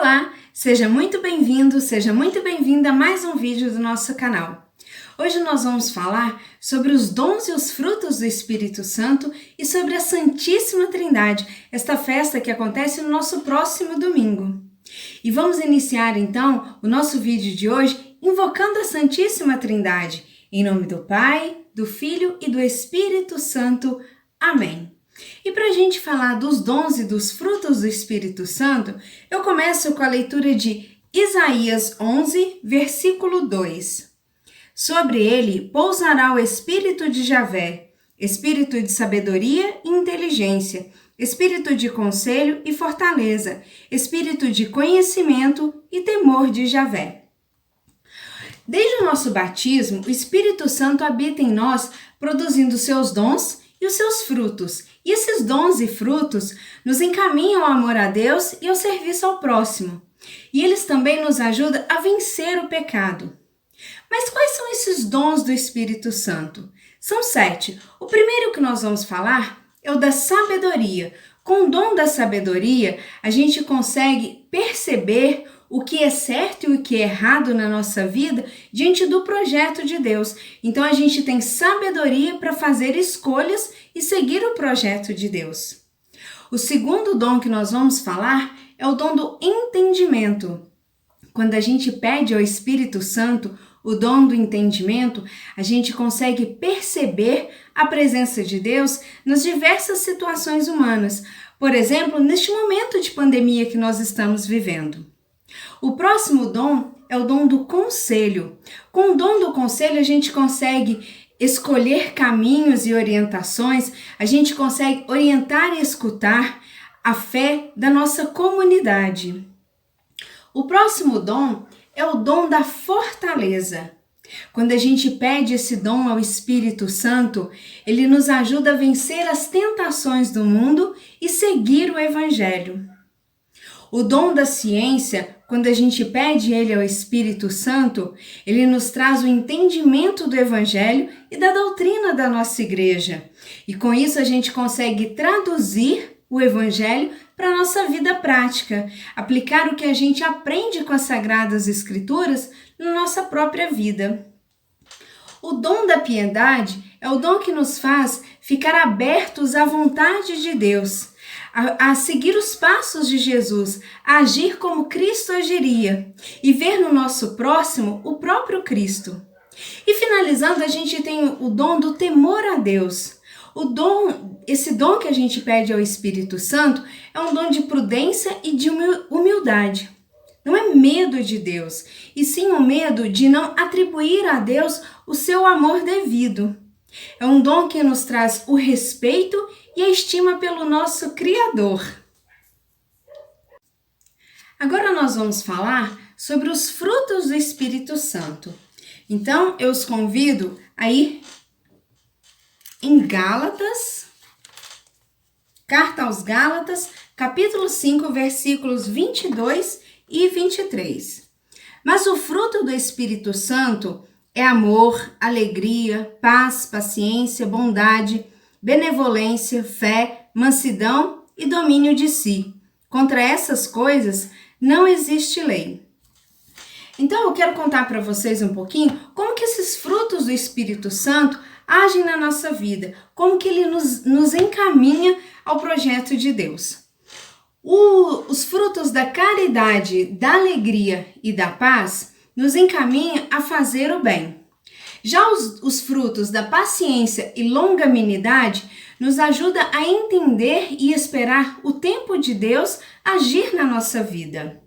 Olá, seja muito bem-vindo, seja muito bem-vinda a mais um vídeo do nosso canal. Hoje nós vamos falar sobre os dons e os frutos do Espírito Santo e sobre a Santíssima Trindade, esta festa que acontece no nosso próximo domingo. E vamos iniciar então o nosso vídeo de hoje invocando a Santíssima Trindade, em nome do Pai, do Filho e do Espírito Santo. Amém. E para a gente falar dos dons e dos frutos do Espírito Santo, eu começo com a leitura de Isaías 11, versículo 2. Sobre ele pousará o Espírito de Javé, Espírito de sabedoria e inteligência, Espírito de conselho e fortaleza, Espírito de conhecimento e temor de Javé. Desde o nosso batismo, o Espírito Santo habita em nós, produzindo seus dons e os seus frutos. E esses dons e frutos nos encaminham ao amor a Deus e ao serviço ao próximo. E eles também nos ajudam a vencer o pecado. Mas quais são esses dons do Espírito Santo? São 7. O primeiro que nós vamos falar é o da sabedoria. Com o dom da sabedoria, a gente consegue perceber o que é certo e o que é errado na nossa vida diante do projeto de Deus. Então a gente tem sabedoria para fazer escolhas e seguir o projeto de Deus. O segundo dom que nós vamos falar é o dom do entendimento. Quando a gente pede ao Espírito Santo o dom do entendimento, a gente consegue perceber a presença de Deus nas diversas situações humanas. Por exemplo, neste momento de pandemia que nós estamos vivendo. O próximo dom é o dom do conselho. Com o dom do conselho, a gente consegue escolher caminhos e orientações, a gente consegue orientar e escutar a fé da nossa comunidade. O próximo dom é o dom da fortaleza. Quando a gente pede esse dom ao Espírito Santo, ele nos ajuda a vencer as tentações do mundo e seguir o Evangelho. O dom da ciência, quando a gente pede ele ao Espírito Santo, ele nos traz o entendimento do Evangelho e da doutrina da nossa igreja. E com isso a gente consegue traduzir o Evangelho para a nossa vida prática, aplicar o que a gente aprende com as Sagradas Escrituras na nossa própria vida. O dom da piedade é o dom que nos faz ficar abertos à vontade de Deus, a seguir os passos de Jesus, a agir como Cristo agiria e ver no nosso próximo o próprio Cristo. E finalizando, a gente tem o dom do temor a Deus. Esse dom que a gente pede ao Espírito Santo é um dom de prudência e de humildade. Não é medo de Deus, e sim o medo de não atribuir a Deus o seu amor devido. É um dom que nos traz o respeito e a estima pelo nosso Criador. Agora nós vamos falar sobre os frutos do Espírito Santo. Então, eu os convido a ir em Gálatas, Carta aos Gálatas, capítulo 5, versículos 22 e 23. Mas o fruto do Espírito Santo é amor, alegria, paz, paciência, bondade, benevolência, fé, mansidão e domínio de si. Contra essas coisas não existe lei. Então eu quero contar para vocês um pouquinho como que esses frutos do Espírito Santo agem na nossa vida, como que ele nos encaminha ao projeto de Deus. Os frutos da caridade, da alegria e da paz nos encaminham a fazer o bem. Já os frutos da paciência e longanimidade nos ajudam a entender e esperar o tempo de Deus agir na nossa vida.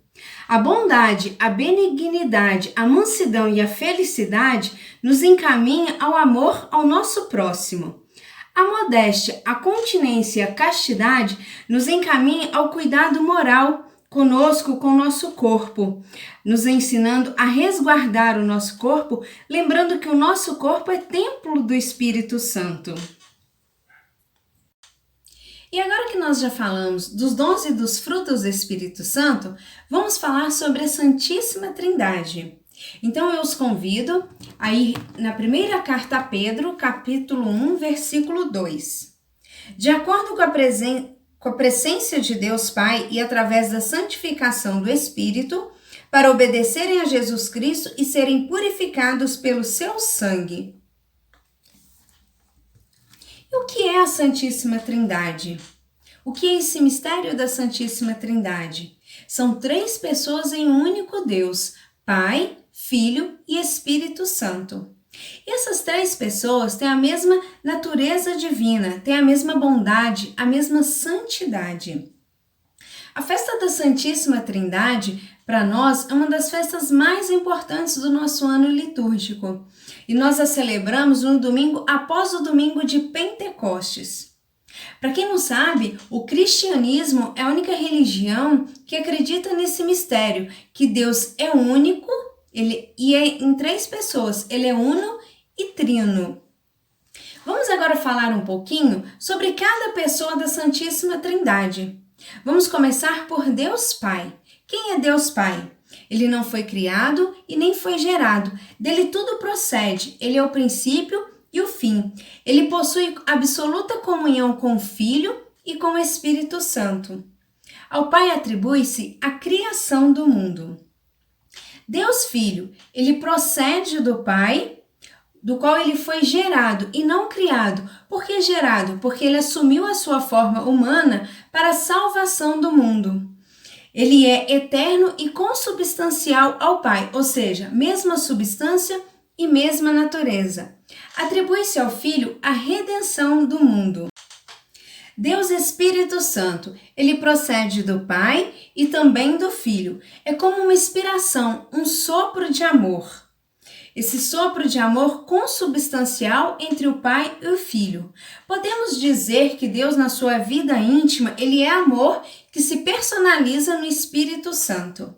A bondade, a benignidade, a mansidão e a felicidade nos encaminham ao amor ao nosso próximo. A modéstia, a continência e a castidade nos encaminham ao cuidado moral conosco, com o nosso corpo, nos ensinando a resguardar o nosso corpo, lembrando que o nosso corpo é templo do Espírito Santo. E agora que nós já falamos dos dons e dos frutos do Espírito Santo, vamos falar sobre a Santíssima Trindade. Então eu os convido a ir na primeira carta a Pedro, capítulo 1, versículo 2. De acordo com a com a presença de Deus Pai e através da santificação do Espírito, para obedecerem a Jesus Cristo e serem purificados pelo seu sangue. E o que é a Santíssima Trindade? O que é esse mistério da Santíssima Trindade? São 3 pessoas em um único Deus, Pai, Filho e Espírito Santo. E essas 3 pessoas têm a mesma natureza divina, têm a mesma bondade, a mesma santidade. A festa da Santíssima Trindade, para nós, é uma das festas mais importantes do nosso ano litúrgico. E nós a celebramos no domingo após o domingo de Pentecostes. Para quem não sabe, o cristianismo é a única religião que acredita nesse mistério, que Deus é único, e é em 3 pessoas, ele é uno e trino. Vamos agora falar um pouquinho sobre cada pessoa da Santíssima Trindade. Vamos começar por Deus Pai. Quem é Deus Pai? Ele não foi criado e nem foi gerado. Dele tudo procede. Ele é o princípio e o fim. Ele possui absoluta comunhão com o Filho e com o Espírito Santo. Ao Pai atribui-se a criação do mundo. Deus Filho, ele procede do Pai, do qual ele foi gerado e não criado. Por que gerado? Porque ele assumiu a sua forma humana para a salvação do mundo. Ele é eterno e consubstancial ao Pai, ou seja, mesma substância e mesma natureza. Atribui-se ao Filho a redenção do mundo. Deus Espírito Santo, ele procede do Pai e também do Filho. É como uma inspiração, um sopro de amor. Esse sopro de amor consubstancial entre o Pai e o Filho. Podemos dizer que Deus, na sua vida íntima, ele é amor que se personaliza no Espírito Santo.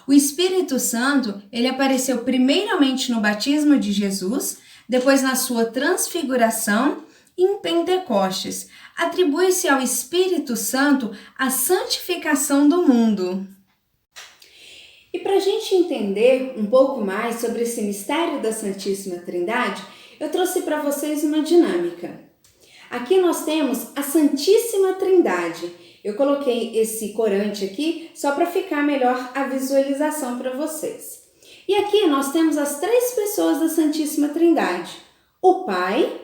O Espírito Santo, ele apareceu primeiramente no batismo de Jesus, depois na sua transfiguração e em Pentecostes. Atribui-se ao Espírito Santo a santificação do mundo. E para a gente entender um pouco mais sobre esse mistério da Santíssima Trindade, eu trouxe para vocês uma dinâmica. Aqui nós temos a Santíssima Trindade. Eu coloquei esse corante aqui só para ficar melhor a visualização para vocês. E aqui nós temos as 3 pessoas da Santíssima Trindade: o Pai,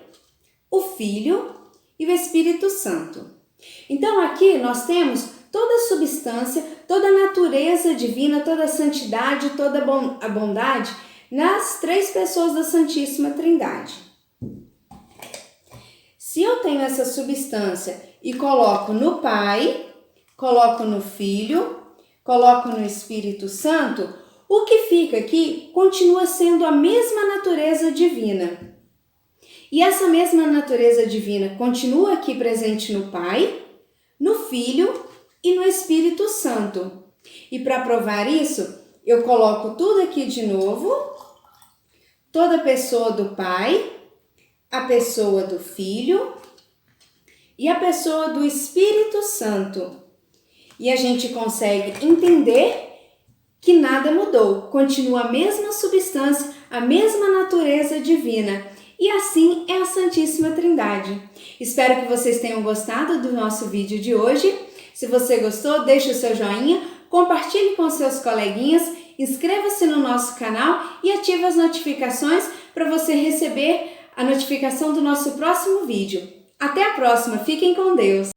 o Filho e o Espírito Santo. Então aqui nós temos toda a substância, toda a natureza divina, toda a santidade, toda a bondade nas 3 pessoas da Santíssima Trindade. Se eu tenho essa substância e coloco no Pai, coloco no Filho, coloco no Espírito Santo, o que fica aqui continua sendo a mesma natureza divina. E essa mesma natureza divina continua aqui presente no Pai, no Filho e no Espírito Santo. E para provar isso, eu coloco tudo aqui de novo, toda a pessoa do Pai, a pessoa do Filho e a pessoa do Espírito Santo. E a gente consegue entender que nada mudou, continua a mesma substância, a mesma natureza divina. E assim é a Santíssima Trindade. Espero que vocês tenham gostado do nosso vídeo de hoje. Se você gostou, deixe o seu joinha, compartilhe com seus coleguinhas, inscreva-se no nosso canal e ative as notificações para você receber a notificação do nosso próximo vídeo. Até a próxima, fiquem com Deus!